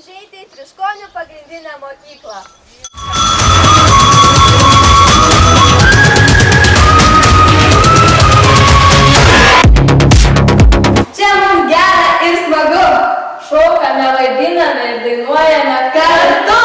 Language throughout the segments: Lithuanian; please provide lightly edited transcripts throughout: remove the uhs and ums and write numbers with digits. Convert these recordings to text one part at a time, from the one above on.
užeiti į Triškonių pagrindinę mokyklą. Čia mums gera ir smagu. Šokame, vaidiname ir dainuojame kartu.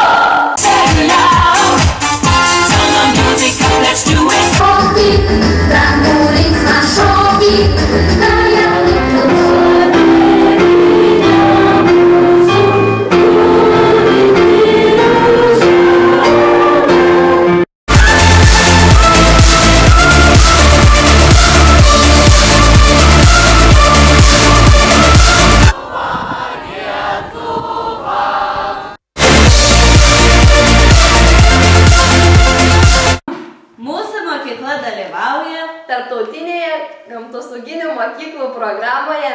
Tarptautinėje gamtosauginių mokyklų programoje.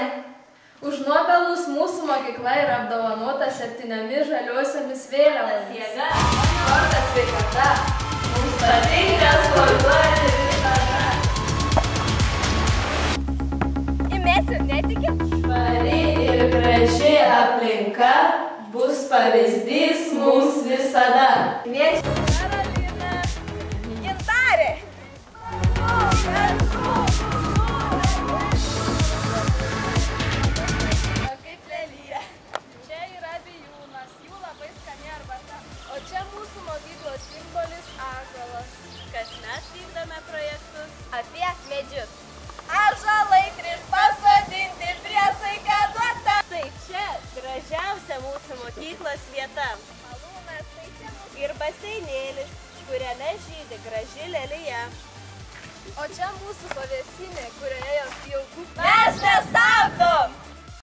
Už nuopelnus mūsų mokykla yra apdovanota 7 žaliosiomis vėliavomis. Jėga, sportas, sveikata. Mums patinka sportuoti visada. Įmesiu, netikėt? Švari ir graži aplinka bus pavyzdys mums visada. Kviečiu Karolina, Gintarė. Kaip lelyje. Čia yra bijūnas, jų labai skani arbata. O čia mūsų mokyklos simbolis ąžuolas. Kasmet vykdome projektus apie medžius. Ąžuolai 3 pasodinti, priesaika duota. Tai čia gražiausia mūsų mokyklos vieta. Malūnas, tai čia mūsų. Ir baseinėlis, kuriame žydi graži lelyje. O čia mūsų pavėsinė, kurioje jos jaukų. Mes nestabdom!